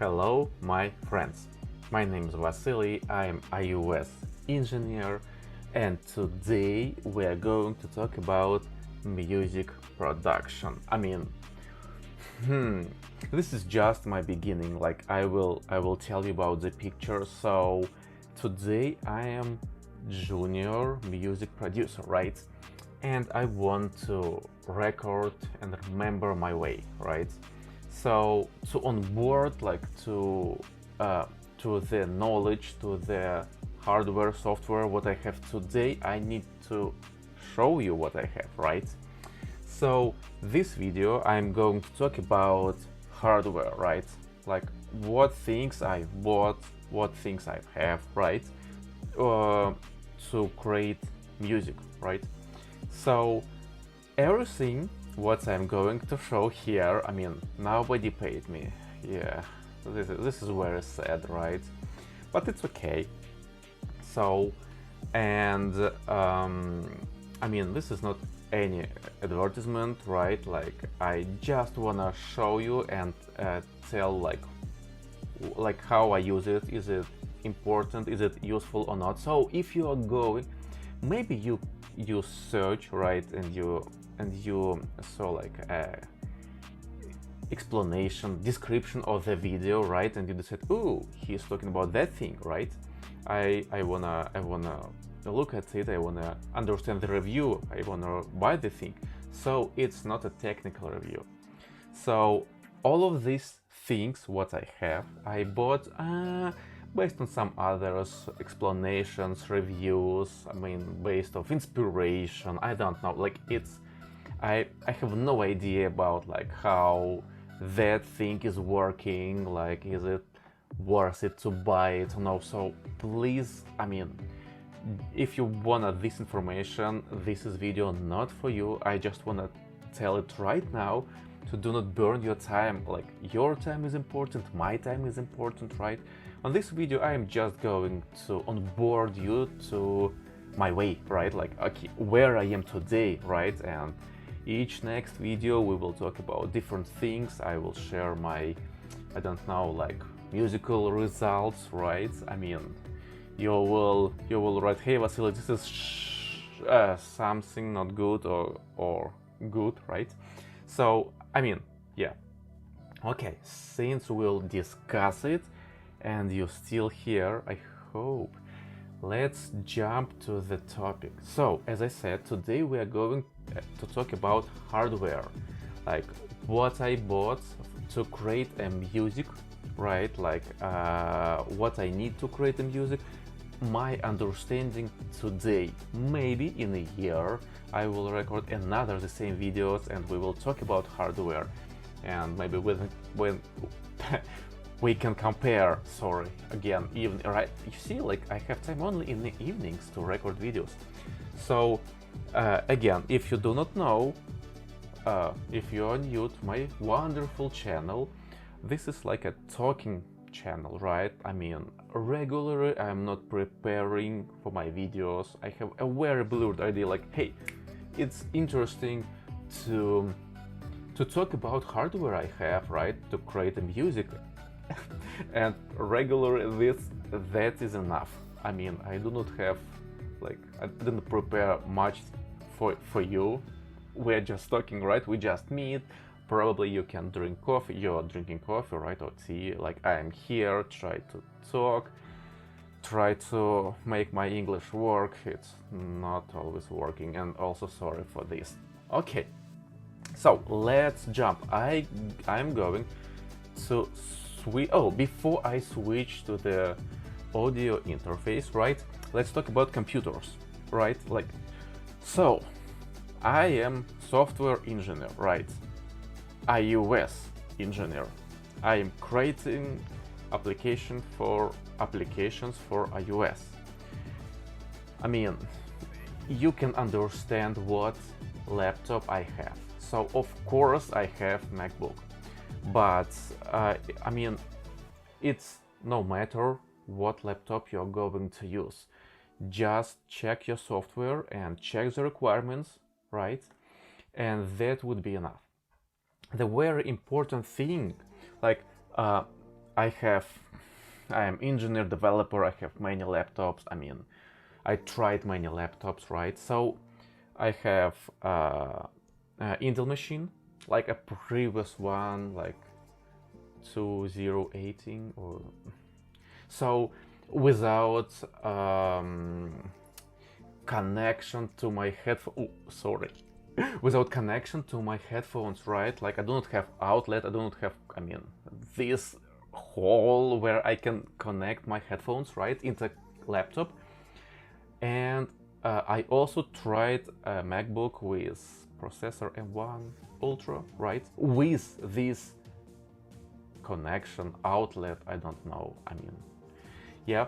Hello, my friends. My name is Vasily, I am iOS engineer, and today we are going to talk about music production. This is just my beginning. Like I will tell you about the picture. So today I am junior music producer, right? And I want to record and remember my way, right? So to onboard, like to the knowledge, to the hardware, software, what I have today, I need to show you what I have, right? So this video I'm going to talk about hardware, right? Like what things I bought, what things I have, right? To create music, right? So everything what I'm going to show here, nobody paid me. Yeah, this is very sad, right? But it's okay. So, and this is not any advertisement, right? Like I just wanna show you and tell like how I use it. Is it important? Is it useful or not? So if you are going, maybe you search, right, and you saw like a explanation, description of the video, right, and you decide, oh, he's talking about that thing, right? I wanna look at it, I wanna understand the review, I wanna buy the thing. So it's not a technical review. So all of these things what I have, I bought based on some others, explanations, reviews, based of inspiration, I don't know, like I have no idea about like how that thing is working, like is it worth it to buy it or no. So please, if you wanted this information, this is video not for you. I just wanna tell it right now to do not burn your time. Like your time is important, my time is important, right? On this video I am just going to onboard you to my way, right? Like okay, where I am today, right? And each next video we will talk about different things. I will share my, I don't know, like musical results, right? You will write, hey Vasily, this is something not good or good, right? So yeah, okay, since we'll discuss it and you're still here, I hope, let's jump to the topic. So as I said, today we are going to talk about hardware, like what I bought to create a music, right? Like what I need to create a music, my understanding today. Maybe in a year I will record another the same videos and we will talk about hardware, and maybe when we can compare. Sorry, again, even, right? You see, like I have time only in the evenings to record videos. So again, if you do not know, if you are new to my wonderful channel, this is like a talking channel, right? Regularly I'm not preparing for my videos. I have a very blurred idea, like, hey, it's interesting to talk about hardware I have, right, to create a music. And regularly that is enough. I do not have, like, I didn't prepare much for you. We're just talking, right? We just meet. Probably you can drink coffee, you're drinking coffee, right, or tea. Like I am here, try to talk, try to make my English work. It's not always working, and also sorry for this. Okay, so let's jump. I'm going to before I switch to the audio interface, right, let's talk about computers, right? Like, so I am software engineer, right? iOS engineer. I am creating applications for iOS. You can understand what laptop I have. So of course I have MacBook, but it's no matter what laptop you're going to use. Just check your software and check the requirements, right? And that would be enough. The very important thing, like I am engineer developer, I have many laptops, I mean, I tried many laptops, right? So I have Intel machine, like a previous one, like 2018 or so, without connection to my without connection to my headphones, right? Like I do not have outlet, I do not have, I mean, this hole where I can connect my headphones, right, into laptop. And I also tried a MacBook with processor M1 Ultra, right, with this connection outlet, I don't know, I mean, yeah.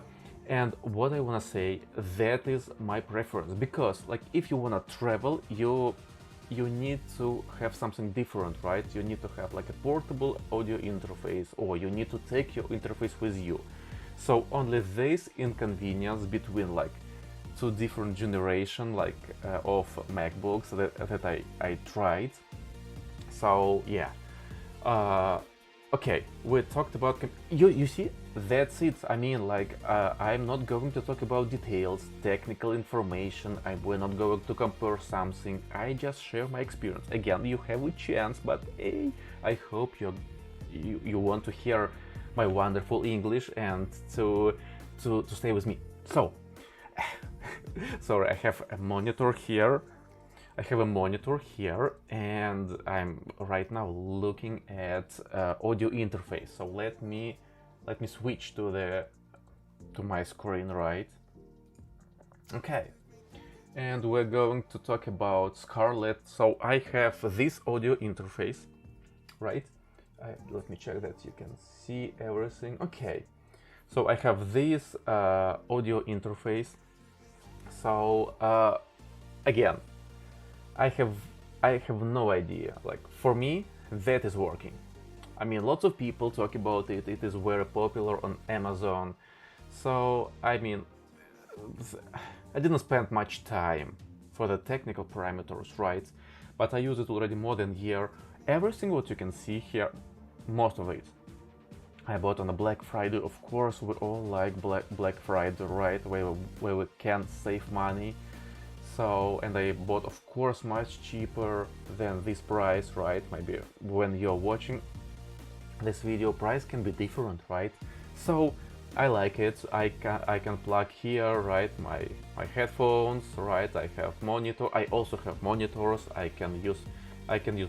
And what I want to say, that is my preference, because like if you want to travel, you need to have something different, right? You need to have like a portable audio interface, or you need to take your interface with you. So only this inconvenience between like two different generation like of MacBooks that I tried. So yeah, okay, we talked about you see, that's it. I mean, like I'm not going to talk about details, technical information. We're not going to compare something. I just share my experience. Again, you have a chance, but hey, I hope you want to hear my wonderful English and to stay with me. So sorry, I have a monitor here. And I'm right now looking at audio interface. So let me switch to my screen, right? Okay, and we're going to talk about Scarlett. So I have this audio interface, right? Let me check that you can see everything. Okay, so I have this audio interface. So again, I have no idea. Like for me, that is working. I mean, lots of people talk about it. It is very popular on Amazon. So I mean, I didn't spend much time for the technical parameters, right? But I use it already more than a year. Everything what you can see here, most of it, I bought on a Black Friday. Of course, we all like Black Friday, right? Where we can save money. So, and I bought, of course, much cheaper than this price, right? Maybe when you're watching this video, price can be different, right? So I like it. I can plug here, right, my headphones, right? I have monitor. I also have monitors. I can use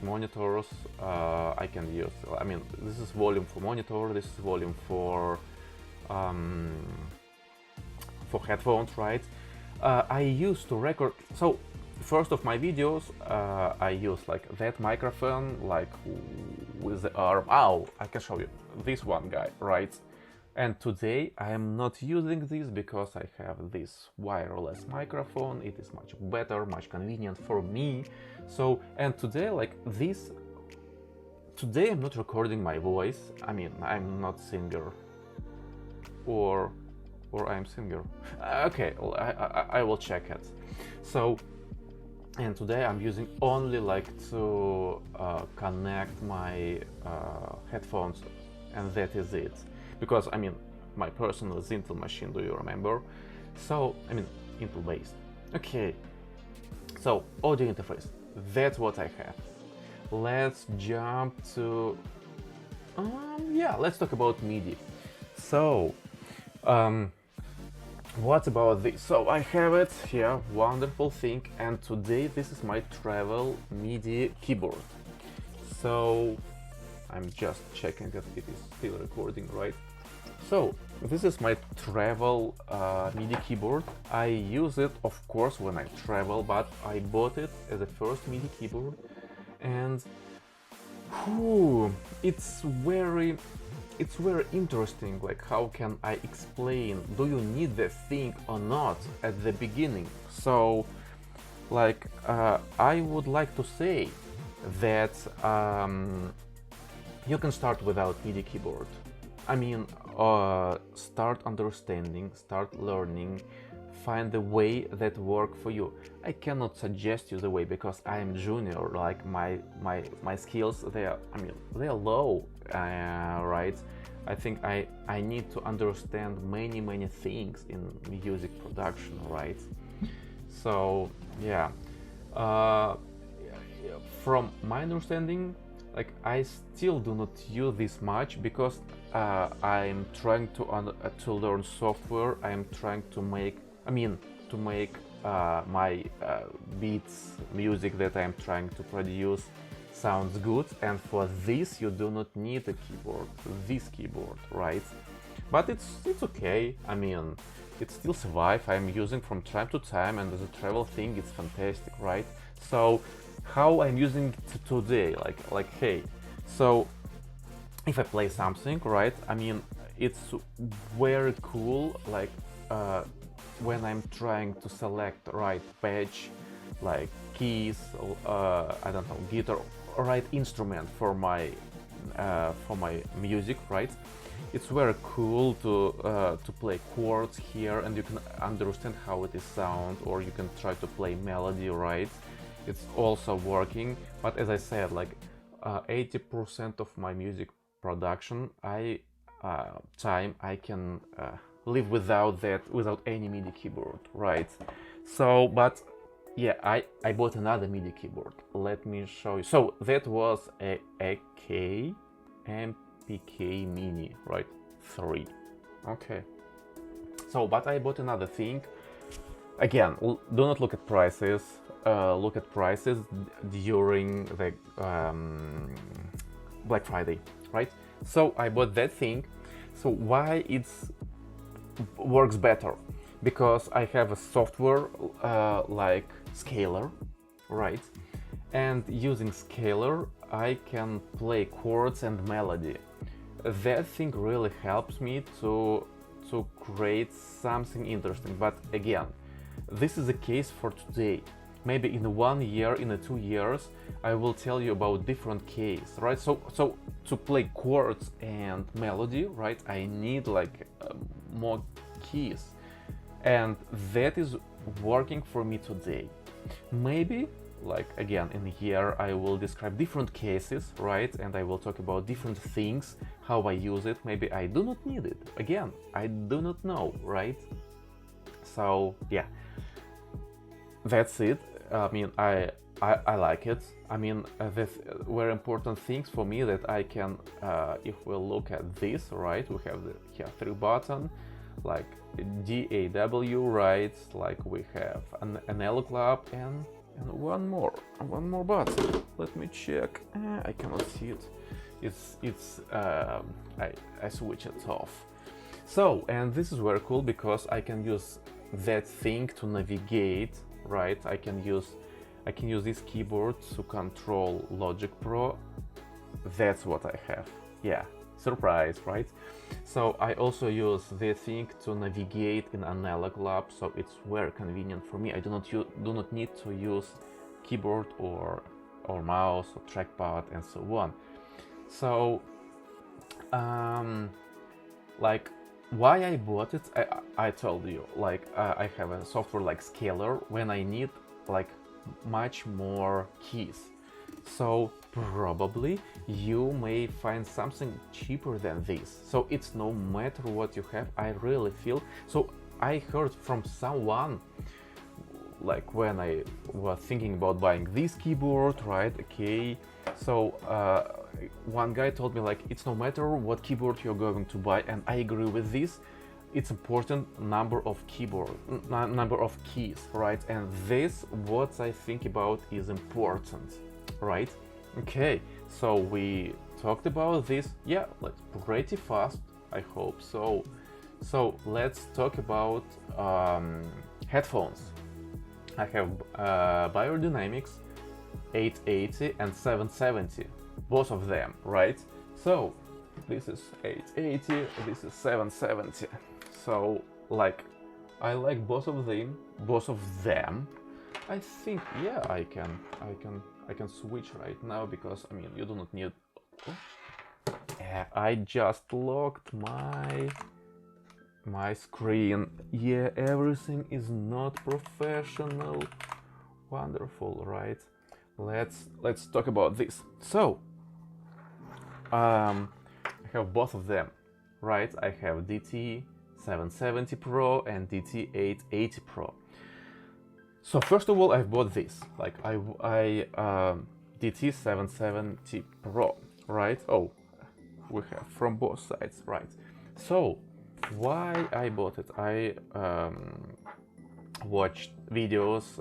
monitors. I mean, this is volume for monitor. This is volume for headphones, right? I used to record. So first of my videos, I use like that microphone, like with the arm. Oh, I can show you this one guy, right? And today I am not using this because I have this wireless microphone. It is much better, much convenient for me. So, and today, like this, today I'm not recording my voice. I mean, I'm not singer, or I'm singer. Okay, well, I will check it. So, and today I'm using only like to connect my headphones, and that is it. Because I mean, my personal is Intel machine, do you remember? So, I mean, Intel based. Okay, so audio interface, that's what I have. Let's jump to, yeah, let's talk about Midi. So, what about this? So I have it here, wonderful thing, and today this is my travel Midi keyboard. So I'm just checking that it is still recording, right? So this is my travel Midi keyboard. I use it, of course, when I travel, but I bought it as a first Midi keyboard, and it's very interesting. Like, how can I explain? Do you need the thing or not at the beginning? So, like, I would like to say that you can start without Midi keyboard. I mean, start understanding, start learning, find the way that work for you. I cannot suggest you the way because I am junior. Like my skills, they are low, right? I think I need to understand many things in music production, right? So yeah, uh, from my understanding, like I still do not use this much because I'm trying to learn software. I'm trying to make, to make my beats, music that I'm trying to produce sounds good, and for this you do not need a keyboard, this keyboard, right? But it's okay. I mean, it still survive. I'm using from time to time, and as a travel thing, it's fantastic, right? So how I'm using it today, like hey, so if I play something, right? I mean, it's very cool, like when I'm trying to select right patch, like keys, I don't know, guitar, right instrument for my music, right? It's very cool to play chords here, and you can understand how it is sound, or you can try to play melody, right? It's also working, but as I said, like 80% of my music production, time I can live without that, without any MIDI keyboard, right? So, but yeah, I bought another MIDI keyboard. Let me show you. So that was a AKAI MKII Mini, right? 3. Okay. So, but I bought another thing. Again, do not look at prices. Look at prices during the Black Friday, right? So I bought that thing. So why it works better? Because I have a software like Scaler, right? And using Scaler, I can play chords and melody. That thing really helps me to create something interesting. But again, this is the case for today. Maybe in 1 year, in 2 years, I will tell you about different case, right? So to play chords and melody, right, I need like more keys, and that is working for me today. Maybe, like again, in a year, I will describe different cases, right, and I will talk about different things, how I use it. Maybe I do not need it. Again, I do not know, right? So yeah, that's it. I mean, I like it. I mean, the very important things for me that I can, if we look at this, right, we have the here 3 button, like DAW, right, like we have an L club and one more button. Let me check. I cannot see it. It's I switch it off. So, and this is very cool because I can use that thing to navigate, right? I can use this keyboard to control Logic Pro. That's what I have. Yeah, surprise, right? So I also use this thing to navigate in Analog Lab, so it's very convenient for me. I do not need to use keyboard or mouse or trackpad and so on. So like why I bought it, I told you, like I have a software like Scaler when I need like much more keys. So probably you may find something cheaper than this. So it's no matter what you have, I really feel. So I heard from someone, like when I was thinking about buying this keyboard, right? Okay, so one guy told me like it's no matter what keyboard you're going to buy, and I agree with this. It's important number of keys, right? And this, what I think about, is important, right? Okay, so we talked about this. Yeah, like pretty fast, I hope so. So let's talk about headphones. I have Beyerdynamic 880 and 770, both of them, right? So this is 880, this is 770. So like I like both of them. I think yeah, I can switch right now because I mean you do not need. I just locked my screen. Yeah, everything is not professional. Wonderful, right? Let's talk about this. So I have both of them. right? I have DT 770 Pro and DT 880 Pro. So first of all, I bought this, like DT 770 Pro, right? Oh, we have from both sides, right? So why I bought it? I watched videos,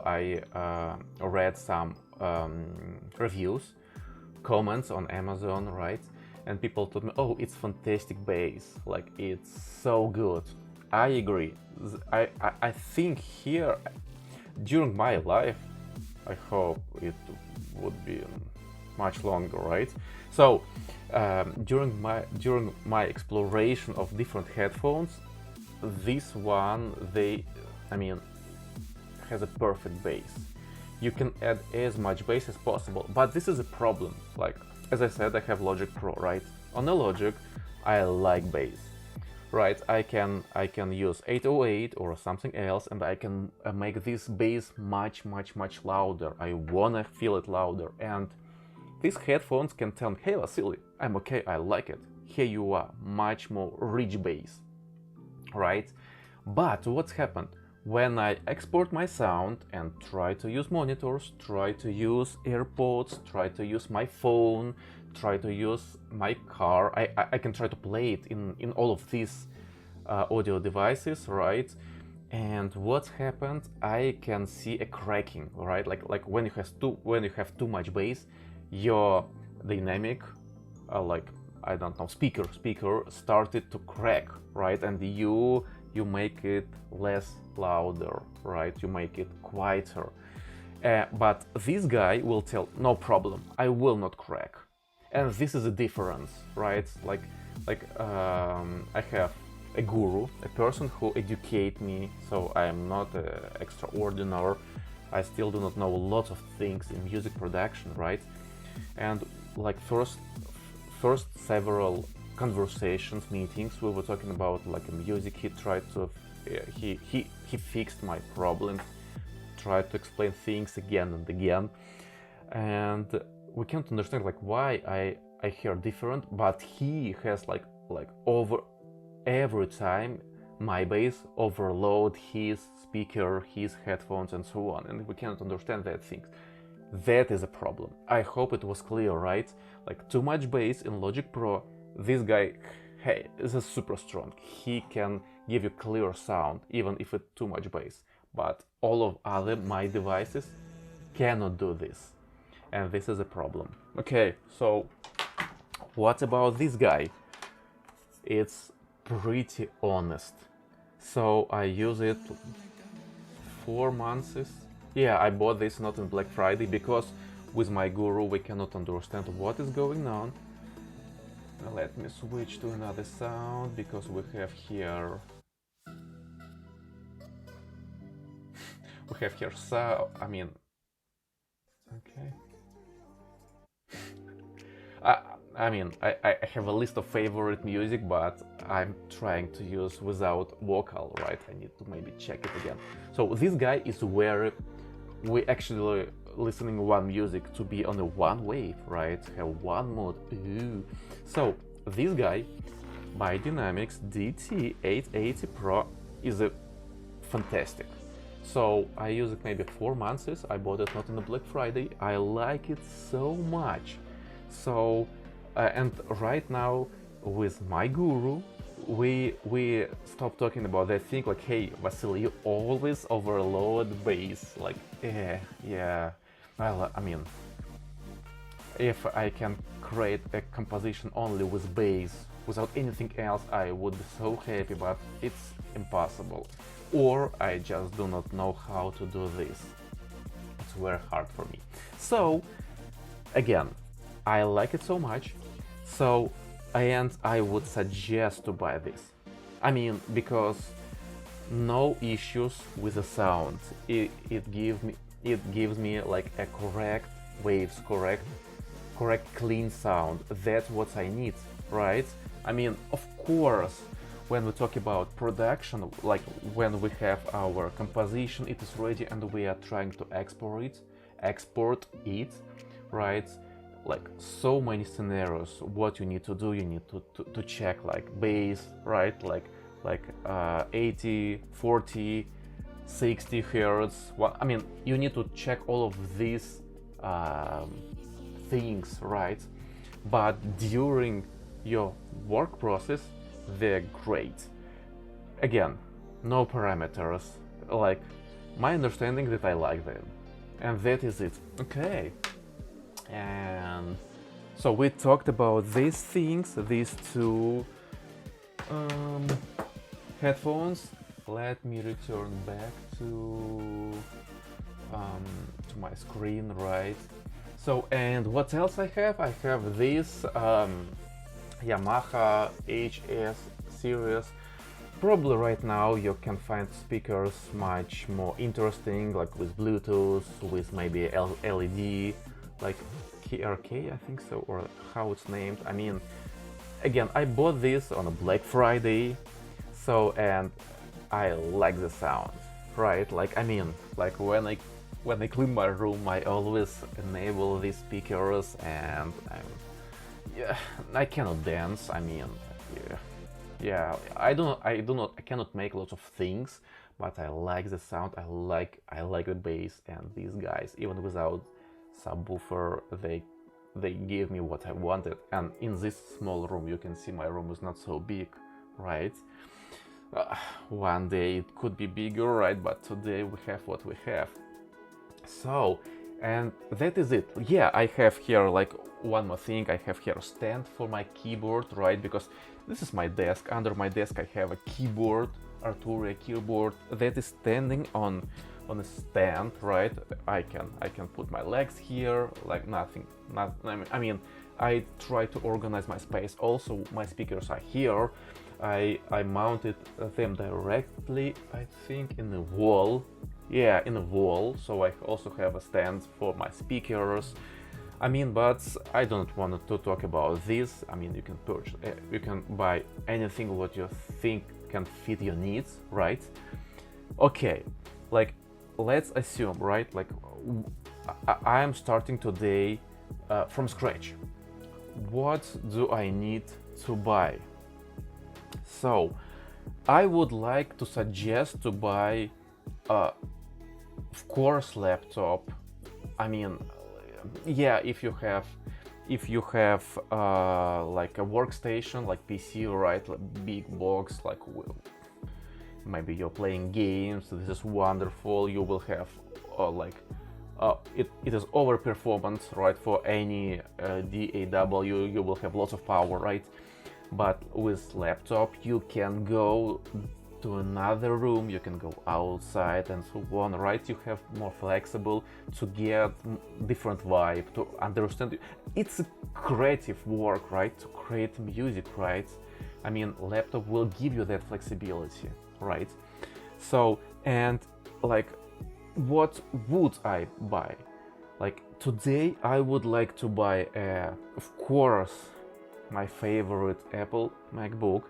I read some reviews, comments on Amazon, right? And people told me, oh, it's fantastic bass, like it's so good. I agree. I think here, during my life, I hope it would be much longer, right? So during my exploration of different headphones, this one has a perfect bass. You can add as much bass as possible, but this is a problem. Like, as I said, I have Logic Pro, right? On the Logic, I like bass, right? I can use 808 or something else, and I can make this bass much louder. I wanna feel it louder, and these headphones can tell me, hey Vasily, I'm okay, I like it. Here you are, much more rich bass, right? But what's happened? When I export my sound and try to use monitors, try to use AirPods, try to use my phone, try to use my car, I can try to play it in all of these audio devices, right? And what's happened? I can see a cracking, right? Like when you have too much bass, your dynamic, I don't know, speaker started to crack, right? And you make it less louder, right? You make it quieter. But this guy will tell, no problem, I will not crack. And this is a difference, right? I have a guru, a person who educates me, so I am not extraordinary. I still do not know lots of things in music production, right? And like first several conversations, meetings, we were talking about like music. He tried to he fixed my problems, tried to explain things again and again, and we can't understand like why I hear different, but he has like over every time my bass overload his speaker, his headphones, and so on, and we cannot understand that things. That is a problem. I hope it was clear, right? Like too much bass in Logic Pro. This guy, hey, is super strong. He can give you clear sound, even if it's too much bass. But all of other my devices cannot do this, and this is a problem. Okay, so what about this guy? It's pretty honest. So I use it 4 months. Yeah, I bought this not on Black Friday because with my guru we cannot understand what is going on. Let me switch to another sound because we have here okay. I have a list of favorite music, but I'm trying to use without vocal, right? I need to maybe check it again. So this guy is where we actually listening one music to be on a one wave, right? Have one mode. Ooh. So this guy, Beyerdynamic DT 880 Pro, is a fantastic. So I use it maybe 4 months. I bought it not on the Black Friday. I like it so much. So and right now with my guru, we stop talking about that thing like, hey Vasily, you always overload bass. Like, yeah. Well, if I can create a composition only with bass without anything else, I would be so happy, but it's impossible. Or I just do not know how to do this. It's very hard for me. So again, I like it so much. So I would suggest to buy this. Because no issues with the sound. It gives me like a correct waves, correct clean sound. That's what I need, right? Of course, when we talk about production, like when we have our composition, it is ready and we are trying to export it, right? like so many scenarios what you need to do. You need to check like bass, right, like 80, 40, 60 hertz. Well, I mean, you need to check all of these things, right? But during your work process, they're great. Again, no parameters, like my understanding that I like them, and that is it. Okay. And so we talked about these things, these two headphones. Let me return back to my screen, right? So, and what else I have? I have this Yamaha HS series. Probably right now you can find speakers much more interesting, like with Bluetooth, with maybe LED, like KRK, I think so, or how it's named. I mean, again, I bought this on a Black Friday, so, and I like the sound, right? Like, I mean, like when I clean my room, I always enable these speakers, and yeah, I cannot dance. I mean, yeah, I cannot make lots of things, but I like the sound. I like the bass, and these guys, even without subwoofer, they gave me what I wanted. And in this small room, you can see my room is not so big, right? One day it could be bigger, right? But today we have what we have. So, and that is it. Yeah, I have here like one more thing. I have here a stand for my keyboard, right? Because this is my desk. Under my desk I have a keyboard, ARTURIA keyboard that is standing on a stand, right? I can put my legs here like nothing. I mean, I try to organize my space. Also, my speakers are here. I mounted them directly, I think, in the wall. Yeah, in the wall. So I also have a stand for my speakers. I mean, but I don't want to talk about this. I mean, you can purchase, you can buy anything what you think can fit your needs, right? Okay, like let's assume, right? Like I am starting today from scratch. What do I need to buy? So I would like to suggest to buy of course laptop. I mean, yeah, if you have like a workstation like PC, right, like big box, like maybe you're playing games, this is wonderful. You will have it is over performance, right? For any DAW you will have lots of power, right? But with laptop you can go to another room, you can go outside and so on, right? You have more flexible to get different vibe, to understand. It's a creative work, right? To create music, right? I mean, laptop will give you that flexibility, right? So, and like, what would I buy? Like today I would like to buy of course my favorite Apple MacBook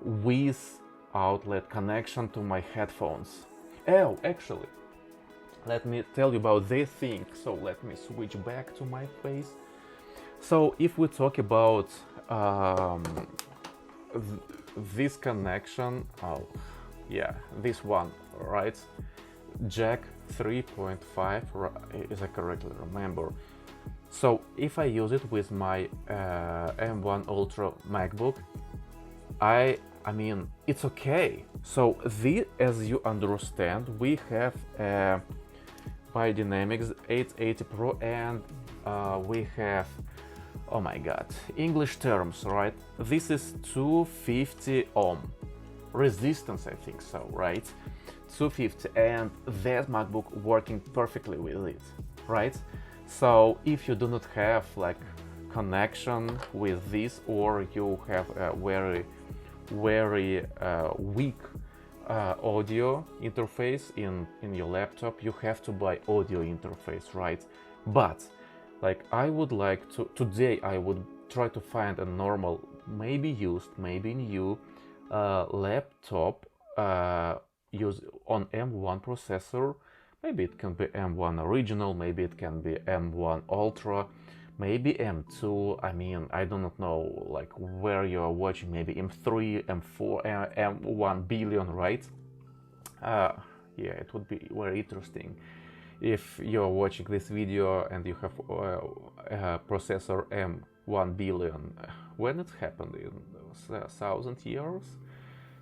with outlet connection to my headphones. Oh, actually, let me tell you about this thing. So let me switch back to my face. So if we talk about this connection, oh yeah, this one, right? Jack 3.5, is I correctly remember. So if I use it with my M1 Ultra MacBook, I mean, it's okay. So as you understand, we have Beyerdynamic 880 Pro, and we have, oh my god, English terms, right? This is 250 ohm resistance, I think so, right? 250, and that MacBook working perfectly with it, right? So if you do not have like connection with this, or you have a very weak audio interface in your laptop, you have to buy audio interface, right? But like I would like to today, I would try to find a normal, maybe used, maybe new laptop use on M1 processor. Maybe it can be M1 original, maybe it can be M1 Ultra, maybe M2. I mean, I do not know like where you're watching, maybe M3, M4, M1 billion, right? Yeah, it would be very interesting if you're watching this video and you have a processor M1 billion. When it happened, in 1,000 years?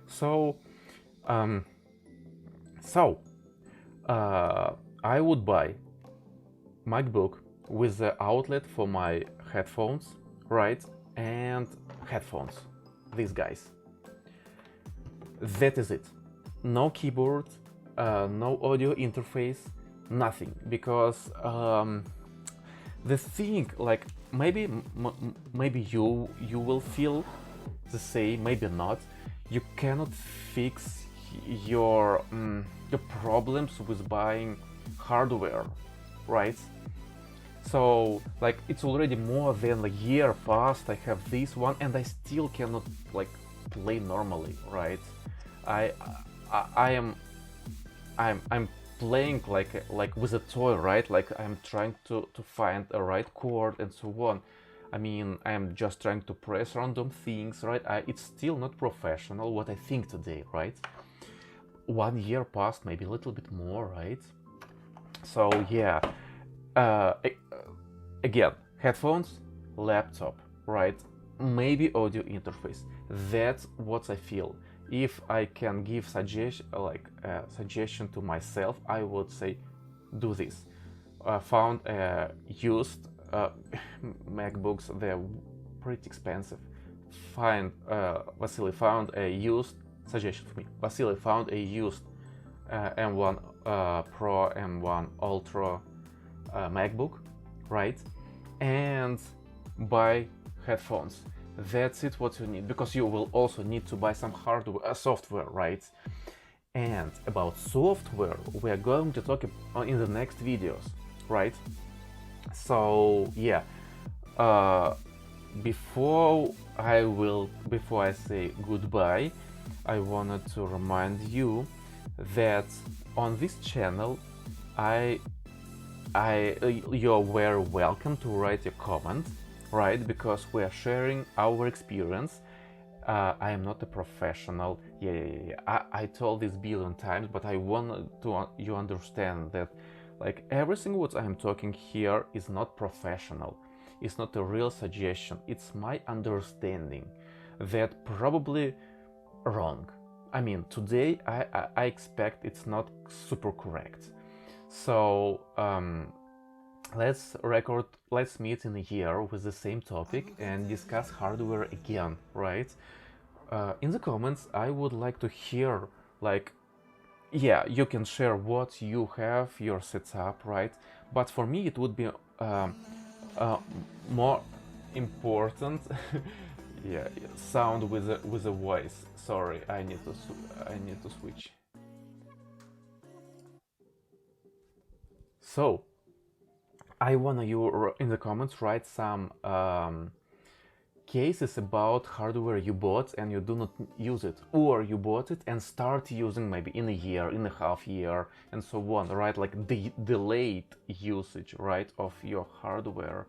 So, um, I would buy MacBook with the outlet for my headphones, right? And headphones, these guys. That is it. No keyboard, no audio interface, nothing. Because the thing, like maybe you will feel the same, maybe not. You cannot fix your problems with buying hardware, right? So like it's already more than a year past. I have this one and I still cannot like play normally, right? I'm playing like with a toy, right? Like I'm trying to find a right chord and so on. I mean, I'm just trying to press random things, right? It's still not professional what I think today, right? 1 year passed, maybe a little bit more, right? So yeah, again, headphones, laptop, right? Maybe audio interface. That's what I feel. If I can give suggestion to myself, I would say, do this. Found used MacBooks. They're pretty expensive. Vasily found a used suggestion for me. Vasily found a used M1 Pro, M1 Ultra MacBook, right? And buy headphones. That's it what you need, because you will also need to buy some hardware, software, right? And about software we are going to talk in the next videos, right? So yeah, before I say goodbye, I wanted to remind you that on this channel you're very welcome to write your comment, right? Because we are sharing our experience. I am not a professional. I told this billion times, but I want you understand that like everything what I'm talking here is not professional. It's not a real suggestion. It's my understanding that probably wrong. I mean, today I expect it's not super correct. So let's meet in a year with the same topic and discuss hardware again, right? In the comments, I would like to hear, like, yeah, you can share what you have, your setup, right? But for me, it would be more important, yeah, sound with a voice. Sorry, I need to switch. So, I wanna you in the comments write some cases about hardware you bought and you do not use it, or you bought it and start using maybe in a year, in a half year, and so on, right? Like the delayed usage, right, of your hardware,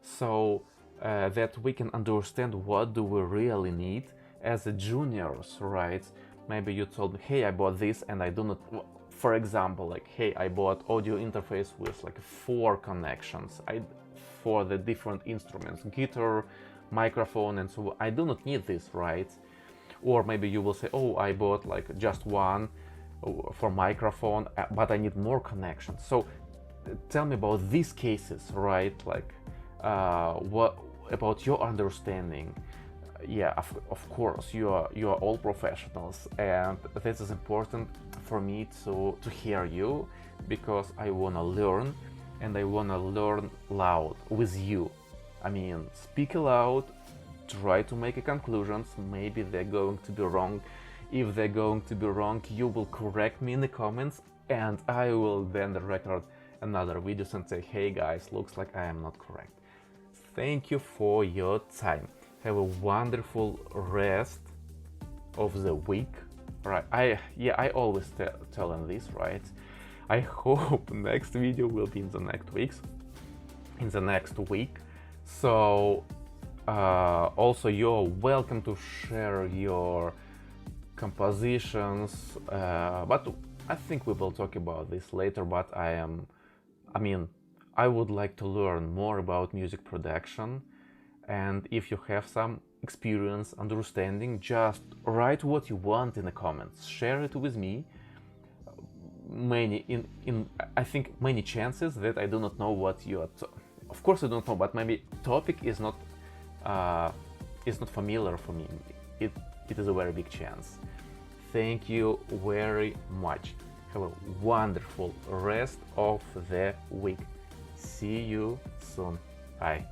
so that we can understand what do we really need as a juniors, right? Maybe you told me, hey, I bought this and I do not, for example, like, hey, I bought audio interface with like 4 connections for the different instruments, guitar, microphone, and so on. I do not need this, right? Or maybe you will say, oh, I bought like just one for microphone, but I need more connections. So tell me about these cases, right? Like what about your understanding? Yeah, of course, you are all professionals, and this is important for me to hear you, because I wanna learn, and I wanna learn loud with you. I mean, speak aloud, try to make conclusions. Maybe they're going to be wrong. If they're going to be wrong, you will correct me in the comments, and I will then record another video and say, hey guys, looks like I am not correct. Thank you for your time. Have a wonderful rest of the week. Right? I always tell them this, right? I hope next video will be in the next week. So also you're welcome to share your compositions, but I think we will talk about this later. But I would like to learn more about music production, and if you have some experience, understanding, just write what you want in the comments, share it with me. I think many chances that I do not know what you are. Of course I don't know, but maybe topic is not familiar for me. It is a very big chance. Thank you very much. Have a wonderful rest of the week. See you soon. Bye.